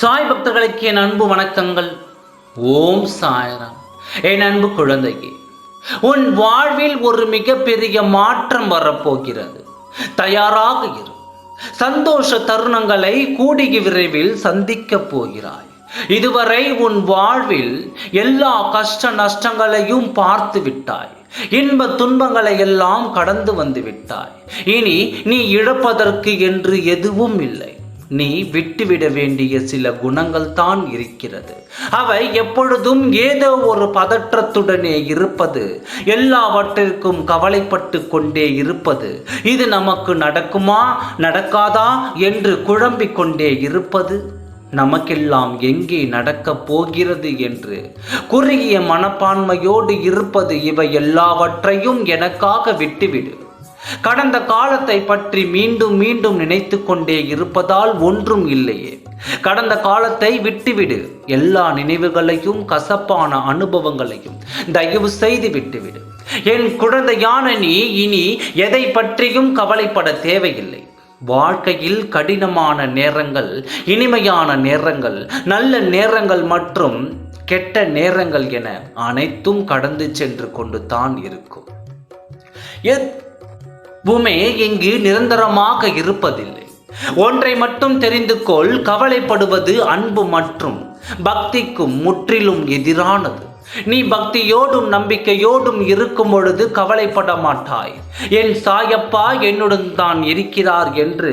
சாய் பக்தர்களுக்கு என் அன்பு வணக்கங்கள். ஓம் சாய்ராம். என் அன்பு குழந்தையே, உன் வாழ்வில் ஒரு மிகப்பெரிய மாற்றம் வரப்போகிறது. தயாராக இரு. சந்தோஷ தருணங்களை கூடிய விரைவில் சந்திக்கப் போகிறாய். இதுவரை உன் வாழ்வில் எல்லா கஷ்ட நஷ்டங்களையும் பார்த்து விட்டாய். இன்ப துன்பங்களை எல்லாம் கடந்து வந்து விட்டாய். இனி நீ இழப்பதற்கு என்று எதுவும் இல்லை. நீ விட்டுவிட வேண்டிய சில குணங்கள் தான் இருக்கிறது. அவை எப்பொழுதும் ஏதோ ஒரு பதற்றத்துடனே இருப்பது, எல்லாவற்றிற்கும் கவலைப்பட்டு கொண்டே இருப்பது, இது நமக்கு நடக்குமா நடக்காதா என்று குழம்பிக் கொண்டே இருப்பது, நமக்கெல்லாம் எங்கே நடக்கப் போகிறது என்று குறுகிய மனப்பான்மையோடு இருப்பது, இவை எல்லாவற்றையும் எனக்காக விட்டுவிடு. கடந்த காலத்தை பற்றி மீண்டும் மீண்டும் நினைத்து கொண்டே இருப்பதால் ஒன்றும் இல்லையே. கடந்த காலத்தை விட்டுவிடு. எல்லா நினைவுகளையும் கசப்பான அனுபவங்களையும் தயவு செய்து விட்டுவிடு. என் குழந்தையான நீ இனி எதை பற்றியும் கவலைப்பட தேவையில்லை. வாழ்க்கையில் கடினமான நேரங்கள், இனிமையான நேரங்கள், நல்ல நேரங்கள் மற்றும் கெட்ட நேரங்கள் என அனைத்தும் கடந்து சென்று கொண்டு தான் இருக்கும். எதுவுமே இங்கு நிரந்தரமாக இருப்பதில்லை. ஒன்றை மட்டும் தெரிந்து கொள், கவலைப்படுவது அன்பு மற்றும் பக்திக்கும் முற்றிலும் எதிரானது. நீ பக்தியோடும் நம்பிக்கையோடும் இருக்கும் பொழுது கவலைப்பட மாட்டாய். என் சாயப்பா என்னுடன் தான் இருக்கிறார் என்று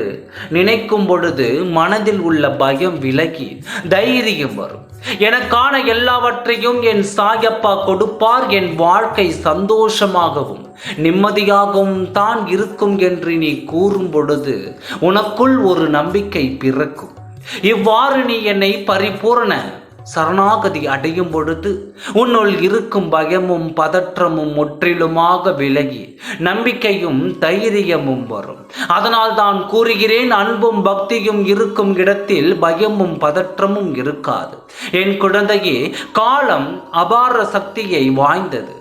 நினைக்கும் பொழுது மனதில் உள்ள பயம் விலகி தைரியம் வரும். எனக்கான எல்லாவற்றையும் என் சாயப்பா கொடுப்பார். என் வாழ்க்கை சந்தோஷமாகவும் நிம்மதியாகவும் தான் இருக்கும் என்று நீ கூறும் பொழுது உனக்குள் ஒரு நம்பிக்கை பிறக்கும். இவ்வாறு நீ என்னை பரிபூரண சரணாகதி அடையும் பொழுது உன்னுள் இருக்கும் பயமும் பதற்றமும் முற்றிலுமாக விலகி நம்பிக்கையும் தைரியமும் வரும். அதனால் தான் கூறுகிறேன், அன்பும் பக்தியும் இருக்கும் இடத்தில் பயமும் பதற்றமும் இருக்காது. என் குழந்தையே, காலம் அபார சக்தியை வாய்ந்தது.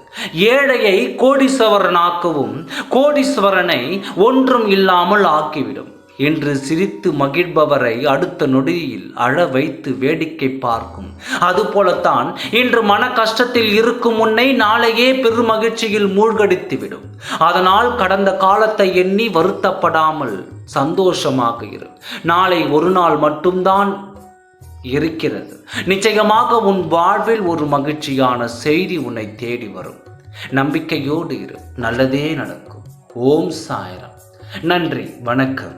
ஏழையை கோடீஸ்வரனாக்கவும் கோடீஸ்வரனை ஒன்றும் இல்லாமல் ஆக்கிவிடும். என்று சிரித்து மகிழ்பவரை அடுத்த நொடியில் அழ வைத்து வேடிக்கை பார்க்கும். அதுபோலத்தான் இன்று மன கஷ்டத்தில் இருக்கும் உன்னை நாளையே பெருமகிழ்ச்சியில் மூழ்கடித்துவிடும். அதனால் கடந்த காலத்தை எண்ணி வருத்தப்படாமல் சந்தோஷமாக இரு. நாளை ஒரு நாள் மட்டும்தான் இருக்கிறது. நிச்சயமாக உன் வாழ்வில் ஒரு மகிழ்ச்சியான செய்தி உன்னை தேடி வரும். நம்பிக்கையோடு இரு, நல்லதே நடக்கும். ஓம் சாய்ராம். நன்றி, வணக்கம்.